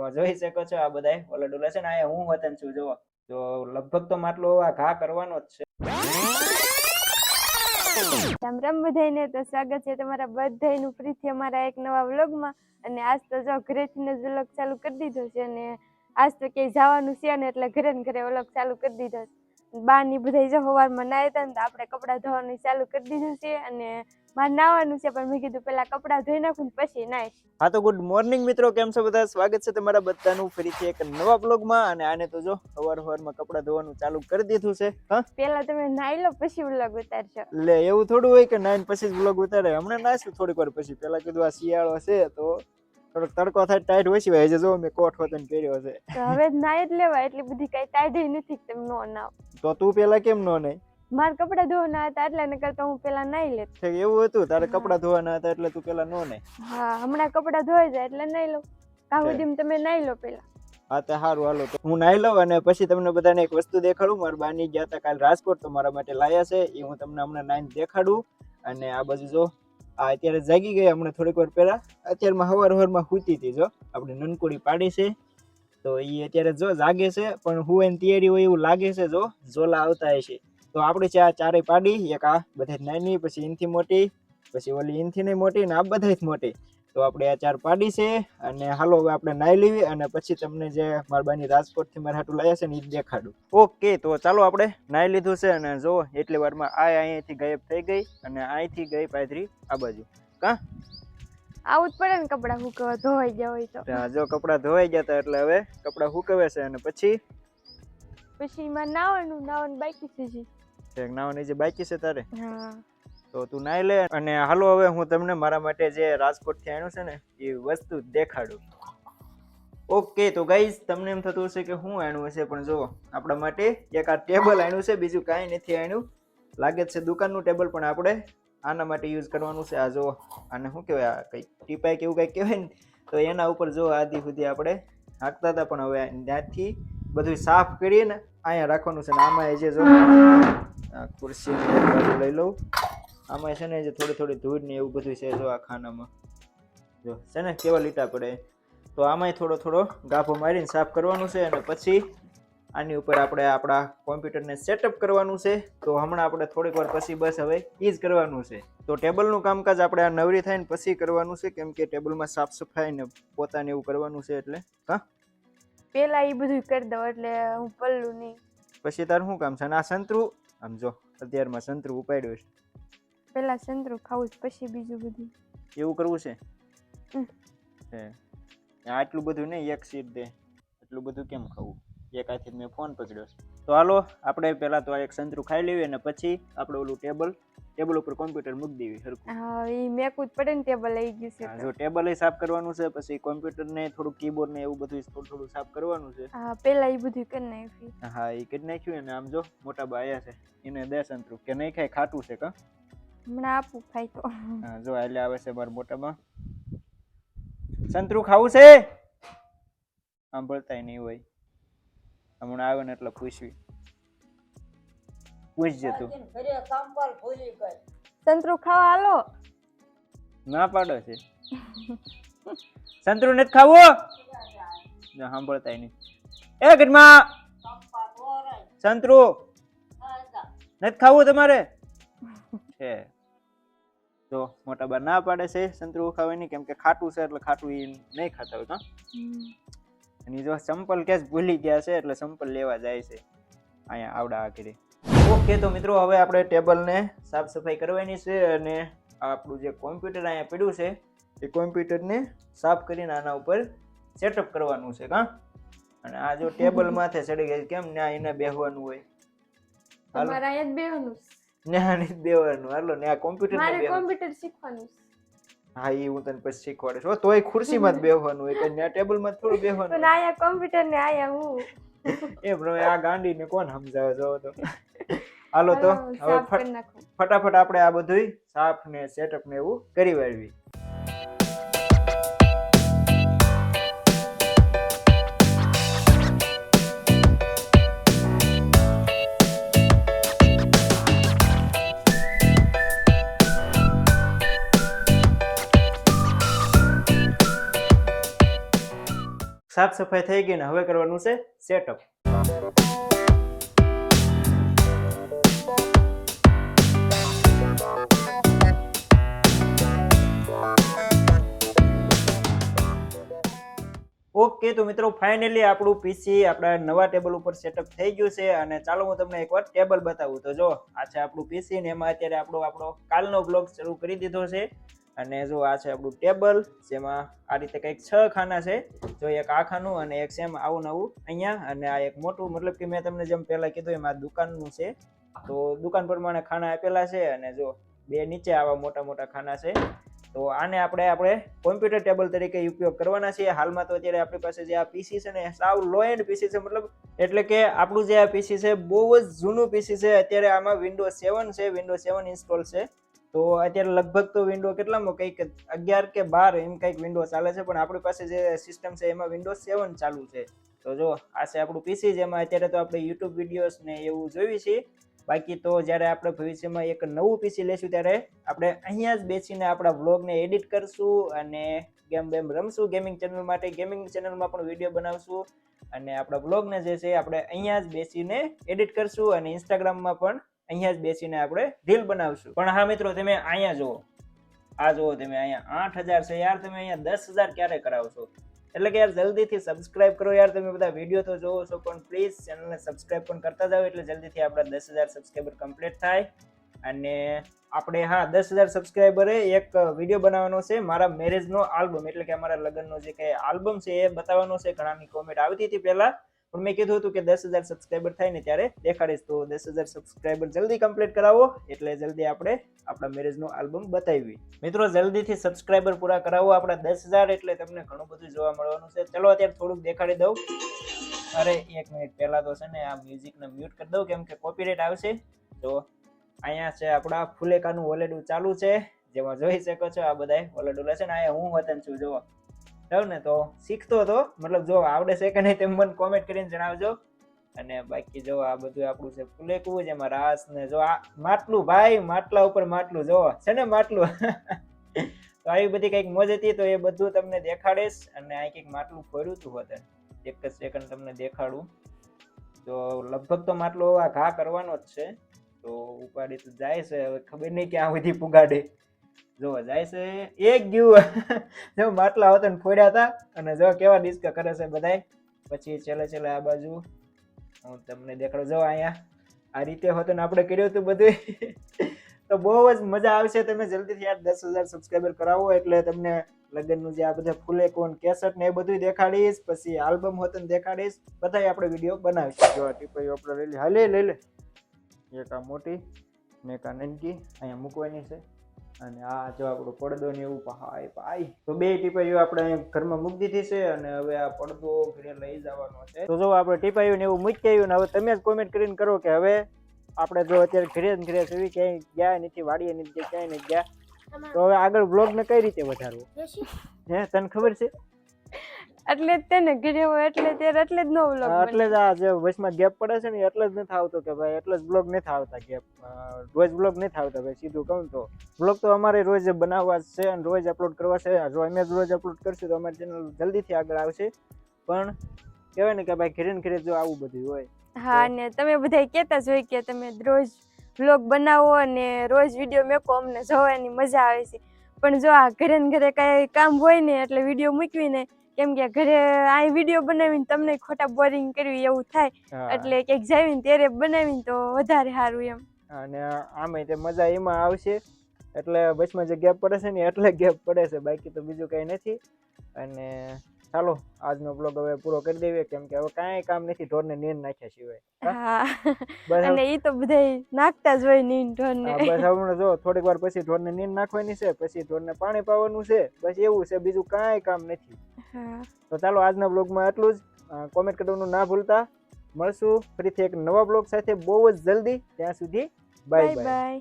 તેમાં જોઈ શકો છો આ બધા ઓલા ડોલા છે ને આ હું વતન છું જો તો લગભગ તો માટલો આ ઘા કરવાનો જ છે. રામ રામ બધાયને. તો સ્વાગત છે તમારા બધાયનું ફરીથી અમારા એક નવા વ્લોગમાં. અને આજ તો જો ઘરેથી જ વ્લોગ ચાલુ કરી દીધો છે અને આજ તો ક્યાંય જવાનું છે ને એટલે ઘરે ને ઘરે વ્લોગ ચાલુ કરી દીધો છે. બા ની બધા જો સવારમાં નાહ્યા હતા ને તો આપણે કપડાં ધોવાનું ચાલુ કરી દીધું છે અને મારે નાવાનું છે પણ મેં કીધું પેલા કપડાં ધોઈ નાખું ને પછી નાઈશ. હા તો ગુડ મોર્નિંગ મિત્રો, કેમ છો બધા? સ્વાગત છે તમારા બધાનું ફરીથી એક નવા બ્લોગમાં. અને આને તો જો સવારમાં કપડાં ધોવાનું ચાલુ કરી દીધું છે. હા પેલા તમે નાઈ લો પછી વ્લોગ ઉતારશો. લે એવું થોડું હોય કે નાઈન પછી જ વ્લોગ ઉતારે. હમણાં નાઈશું થોડીક વાર પછી. પેલા કીધું આ શિયાળો છે તો થોડોક તડકો થાય ટાઈટ ઓછી હોય. જો મેં કોટ વતન પહેર્યો છે તો હવે નાઈ જ લેવા, એટલી બધી કઈ ટાઈટ નથી કે તમે નો નાવ. તો તું પેલા કેમ નો નહીં? મારા કપડા ધોવાના હતા એટલે ને કરતા હું પેલા નાઈ લેત. એવું હતું તારે કપડાં ધોવાના હતા એટલે તું પેલા નો નહીં? હા, હમણાં કપડા ધોઈ જાય એટલે નાઈ લો. કાહુડીમ તમે નાઈ લો પેલા. હા તો સારું, હાલો તો હું નાઈ લઉં અને પછી તમને બધાને એક વસ્તુ દેખાડું. મારા બાની ગયા હતા કાલ રાજકોટ તો મારા માટે લાયા છે એ હું તમને હમણાં નાઈને દેખાડું. અને આ બાજુ જો આ અત્યારે જાગી ગઈ હમણાં થોડીક વાર પહેલા. અત્યારમાં હવારમાં સૂતી હતી. જો આપણે નનકુડી પાડી છે તો એ અત્યારે જો જાગે છે પણ હું એની તૈયારી હોય એવું લાગે છે. જો ઝોલા આવતા હશે તો આપણે ચારે પાડી, એક આ બધા નાની, પછી ઇનથી મોટી, પછી ઓલી ઇનથી નહીં મોટી ને આ બધા મોટી. તો આપણે આ ચાર પાડી છે અને હાલો હવે આપણે નાઈ લેવી અને પછી તમને જે મારા બાની રાજકોટ થી મારા હાટું લાયા છે ને એ દેખાડું. ઓકે તો ચાલો આપણે નાઈ લીધું છે અને જો એટલી વારમાં આ અહીંયાથી ગાયબ થઈ ગઈ અને અહીંથી ગઈ પાથરી આ બાજુ. કા આવું જ પડે ને કપડા હુકવા ધોવાઈ ગયા હોય તો. જો કપડા ધોવાઈ ગયા હતા એટલે હવે કપડા હુકવે છે અને પછી માં નાવાનું બાકી છે જી. નાવાની જે બાકી છે તારે? હા તો તું નાઈ લે અને હાલો હવે હું તમને મારા માટે જે રાજકોટ થી આવ્યું છે ને એ વસ્તુ દેખાડું. ઓકે તો ગાઈઝ તમને એમ થતું હશે કે હું આણ્યું હશે પણ જો આપણા માટે એક આ ટેબલ આણ્યું છે, બીજું કાંઈ નથી આણ્યું. લાગે છે દુકાનનું ટેબલ પણ આપણે આના માટે યુઝ કરવાનું છે. આ જો આને શું કહેવાય, આ કંઈક ટીપાઈ કે એવું કંઈક કહેવાય ને, તો એના ઉપર જો આદિ સુધી આપણે હાંકતા હતા પણ હવે ત્યાંથી બધું સાફ કરીને અહીંયા રાખવાનું છે. ને આમાં જે જો આ ખુરશી બાજુ લઈ લઉં, આમાં છે ને જે થોડી ધૂળ ને એવું બધું છે. જો આ ખાનામાં જો છે ને કેવા લીટા પડે, તો આમાંય થોડો ગાભો મારીને સાફ કરવાનું છે. અને પછી આની ઉપર આપણે આપણા કોમ્પ્યુટરને સેટઅપ કરવાનું છે. તો હમણાં આપણે થોડીક વાર પછી બસ હવે એ જ કરવાનું છે. તો ટેબલનું કામકાજ આપણે આ નવરી થાય ને પછી કરવાનું છે, કેમ કે ટેબલમાં સાફ સફાઈ ને પોતાને એવું કરવાનું છે. એટલે હા પેલા એ બધું કરી દઉં એટલે હું પલ્લું નહીં. પછી તાર શું કામ છે? અને આ સંતરું આમ જો અત્યારમાં સંતરું ઉપાડ્યું છે. પેલા સંતરું ખાવું પછી બીજું બધું એવું કરવું છે. આટલું બધું નહીં, એક સીટ દે એટલું બધું કેમ ખાવું? એક હાથે મેં ફોન પકડ્યો છે. તો હાલો આપણે પેલા તો એક સંતરું ખાઈ લેવી અને પછી આપણે ઓલું ટેબલ ઉપર કોમ્પ્યુટર મૂકી દેવી સરખું. હા એ મેકવું જ પડે ને, ટેબલ આવી ગયું છે. જો ટેબલ સાફ કરવાનું છે, પછી કોમ્પ્યુટર ને થોડું કીબોર્ડ ને એવું બધું થોડું સાફ કરવાનું છે. હા પેલા એ બધું કરી નાખ્યું. હા એ કરી નાખ્યું. અને આમ જો મોટા બા આયા છે, એને દે સંતરું કે નહીં ખાય, ખાટું છે કા? હમણાં આપું ખાઈ તો. હા જો એટલે આવે છે મારા મોટામાં, સંતરું ખાવું છે. સાંભળતાય નહીં હોય, હમણાં આવે ને એટલે પૂછજે તું. સંતરું ખાવા હાલો. ના પાડો છે સંતરું નથી ખાવું. સાંભળતાય નહીં. એ ઘરમાં સંતરું નથી ખાવું તમારે છે. જો મોટા બા ના પાડે છે સંતરું ખાવાની, કેમ કે ખાટું છે એટલે ખાટું એ નહીં ખાતા હોય. કા અને જો સંપલ કેસ ભૂલી ગયા છે એટલે સંપલ લેવા જાય છે અહીંયા આવડા આખરે. ઓકે તો મિત્રો હવે આપણે ટેબલને સાફ સફાઈ કરવાની છે અને આપણું જે કોમ્પ્યુટર અહીંયા પડ્યું છે એ કોમ્પ્યુટરને સાફ કરીને આના ઉપર સેટઅપ કરવાનું છે. કા અને આ જો ટેબલ માથે ચડી ગઈ, કેમ ને એને બેહવાનું હોય. તમારે અહીંયા જ બેહવાનું છે. ને બેહવાનું. હાલો ને આ કોમ્પ્યુટર મારે કોમ્પ્યુટર શીખવાનું છે. હા એ હું તને પછી શીખવાડીશ. તોય ખુરશીમાં જ બેહવાનું હોય, કે ટેબલમાં થોડું બેહવાનું. પણ આયા કોમ્પ્યુટર ને આયા હું એમ આ ગાંડીને કોણ સમજાવે? જો તો હાલો તો હવે ફટાફટ આપણે આ બધું સાફ ને સેટઅપ ને એવું કરી વાળવી. સાફ સફાઈ થઈ ગઈ ને હવે કરવાનું છે સેટઅપ. ઓકે તો મિત્રો ફાઇનલી આપણું પીસી આપણા નવા ટેબલ ઉપર સેટઅપ થઈ ગયું છે અને ચાલો હું તમને એકવાર ટેબલ બતાવું. તો જો આ છે આપણું પીસી ને એમાં અત્યારે આપણો કાલનો બ્લોગ શરૂ કરી દીધો છે અને જો આ છે આપણું ટેબલ જેમાં આ રીતે કંઈક 6 ખાના છે. જો એક આ ખાનું અને એક સેમ આવું નવું અહીંયા અને આ એક મોટું, મતલબ કે મેં તમને જેમ પહેલા કીધું એમ આ દુકાનનું છે. તો દુકાન પ્રમાણે ખાના આપેલા છે અને જો બે નીચે આવા મોટા મોટા ખાના છે. તો આને આપણે કોમ્પ્યુટર ટેબલ તરીકે ઉપયોગ કરવાના છીએ. હાલમાં તો અત્યારે આપણી પાસે જે આ પીસી છે ને સાવ લો એન્ડ પીસી છે, મતલબ એટલે કે આપણું જે આ પીસી છે બહુ જ જૂનું પીસી છે. અત્યારે આમાં વિન્ડોઝ 7 છે, વિન્ડોઝ 7 ઇન્સ્ટોલ છે. તો અત્યારે લગભગ તો વિન્ડો કેટલામાં કંઈક 11 કે 12 એમ કંઈક વિન્ડો ચાલે છે, પણ આપણી પાસે જે સિસ્ટમ છે એમાં વિન્ડોઝ 7 ચાલુ છે. તો જો આ છે આપણું પીસી જેમાં અત્યારે તો આપણે યુટ્યુબ વિડીયોઝ ને એવું જોઈ છીએ. બાકી તો જ્યારે આપણે ભવિષ્યમાં એક નવું પીસી લેશું ત્યારે આપણે અહીંયા જ બેસીને આપણા વ્લોગને એડિટ કરશું અને ગેમ રમશું. ગેમિંગ ચેનલ માટે ગેમિંગ ચેનલમાં પણ વિડીયો બનાવશું અને આપણા વ્લોગને જે છે આપણે અહીંયા જ બેસીને એડિટ કરશું અને ઇન્સ્ટાગ્રામમાં પણ અહીંયા જ બેસીને આપણે રીલ બનાવશું. પણ હા મિત્રો, તમે અહીંયા જુઓ, આ જુઓ તમે અહીંયા 8000 છે યાર, તમે અહીંયા 10000 ક્યારે કરાવશો? એટલે કે યાર જલ્દીથી સબસ્ક્રાઇબ કરો યાર. તમે બધા વિડીયો તો જોવો છો પણ પ્લીઝ ચેનલને સબસ્ક્રાઇબ પણ કરતા જાઓ એટલે જલ્દીથી આપણા 10000 સબસ્ક્રાઇબર કમ્પ્લીટ થાય. અને આપણે 10000 સબસ્ક્રાઇબરે એક વિડીયો બનાવવાનો છે મારા મેરેજનો આલ્બમ, એટલે કે અમારા લગ્નનો જે કંઈ આલ્બમ છે એ બતાવવાનો છે. ઘણાની કોમેન્ટ આવતી હતી પહેલા, પણ મેં કીધું હતું કે 10000 સબસ્ક્રાઇબર થાય ને ત્યારે દેખાડીશ. તો 10000 સબસ્ક્રાઇબર જલ્દી કમ્પ્લીટ કરાવો એટલે જલ્દી આપણે આપણા મેરેજનો આલ્બમ બતાવી. મિત્રો જલ્દીથી સબસ્ક્રાઇબર પૂરા કરાવો આપણા 10000, એટલે તમને ઘણું બધું જોવા મળવાનું છે. ચલો અત્યારે થોડુંક દેખાડી દઉં. અરે એક મિનિટ પહેલા તો છે ને આ મ્યુઝિકને મ્યુટ કરી દઉં કેમ કે કોપીરાઇટ આવશે. તો અહીંયા છે આપણા ફુલેકાનું ઓલેડું ચાલુ છે જેમાં જોઈ શકો છો આ બધા ઓલેડું છે ને. અહીંયા હું વતન છું જોવો જાવ ને, તો શીખતો હતો, મતલબ જો આવડે છે કે નહીં તેમ મને કોમેન્ટ કરીને જણાવજો. અને બાકી જો આ બધું આપણું છે ફુલેકું જેમાં રાસ ને જો આ માટલું, ભાઈ માટલા ઉપર માટલું જોવો છે ને માટલું. તો આવી બધી કંઈક મોજ હતી તો એ બધું તમને દેખાડીશ. અને આ કંઈક માટલું ફોડ્યું હતું વતન, એક જ સેકન્ડ તમને દેખાડું. તો લગભગ તો માટલો આ ઘા કરવાનો જ છે. તો ઉપાડી તો જાય છે, હવે ખબર નહીં કે આ બધી પુગાડે. જો જાય છે એક ગયું. જો માટલા હતા ને ફોડ્યા હતા અને જો કેવા ડિસ્કા કરે છે બધાય. પછી છેલ્લે આ બાજુ હું તમને દેખાડું. જો અહીંયા આ રીતે હોતું ને આપણે કર્યું હતું બધું. તો બહુ જ મજા આવશે. તમે જલ્દીથી યાર 10000 સબસ્ક્રાઇબર કરાવો એટલે તમને લગ્નનું જે આ બધા ફૂલેકોન કેસેટ ને એ બધું દેખાડીશ. પછી આલ્બમ હોતું દેખાડીશ. બધાય આપણે વિડીયો બનાવીશું. જો આ ટીપાઈ આપણે લઈ લે એક આ મોટી ને એક આ નાનકી અહીંયા મૂકવાની છે. અને આ જો આપણો પડદો ને એવું પાય તો બે ટીપાઈઓ આપણે ઘરમાં મૂકી દીધી છે અને હવે આ પડદો ઘરે લઈ જવાનો છે. તો જો આપણે ટીપાઈઓ ને એવું મૂકી આવ્યું ને હવે તમે જ કોમેન્ટ કરીને કરો કે હવે આપણે જો અત્યારે ઘરે સુધી ક્યાંય ગયા નથી, વાડીએ નથી ગયા, ક્યાંય નથી ગયા, તો હવે આગળ બ્લોગ ને કઈ રીતે વધારવો? હે તને ખબર છે? એટલે જ તેને ઘરે હોય એટલે ત્યારે એટલે જ નો વ્લોગ એટલે જ આ જે વચમાં ગેપ પડે છે ને એટલે જ નથી આવતો કે ભાઈ, એટલે જ બ્લોગ નથી આવતા ગેપ, રોજ બ્લોગ નથી આવતા ભાઈ. સીધું કહું તો બ્લોગ તો અમારે રોજ બનાવવા છે અને રોજ અપલોડ કરવા છે. જો અમે જ રોજ અપલોડ કરશું તો અમારી ચેનલ જલ્દીથી આગળ આવશે. પણ કહેવાય ને કે ભાઈ ઘરે ને ઘરે જો આવું બધું હોય. હા, અને તમે બધા કહેતા જ હોય કે તમે રોજ વ્લોગ બનાવો અને રોજ વિડીયો મેકો, અમને જોવાની મજા આવે છે. પણ જો આ ઘરે ને ઘરે કઈ કામ હોય ને એટલે વિડીયો મૂકવી ને, કેમ કે ઘરે આ વિડીયો બનાવીને તમને ખોટા બોરિંગ કરવી એવું થાય. એટલે ક્યાંક જાવીને ત્યારે બનાવીને તો વધારે સારું એમ. અને આમાં તે મજા એમાં આવશે. એટલે બસમાં જે ગેપ પડે છે ને એટલે ગેપ પડે છે, બાકી તો બીજું કઈ નથી. અને ચાલો આજનો બ્લોગ હવે પૂરો કરી દઈએ કેમ કે હવે કાંઈ કામ નથી ઢોરને નીંદ નાખ્યા સિવાય. હા, અને ઈ તો બધાય નાખતા જ હોય નીંદ ઢોરને. બસ હમણાં જો થોડીક વાર પછી ઢોરને નીંદ નાખવાની છે, પછી ઢોરને પાણી પાવાનું છે, બસ એવું છે, બીજું કાંઈ કામ નથી. તો ચાલો આજના બ્લોગમાં આટલું જ. કોમેન્ટ કરવાનું ના ભૂલતા. મળશું ફરીથી એક નવા બ્લોગ સાથે બહુ જ જલ્દી. ત્યાં સુધી બાય બાય.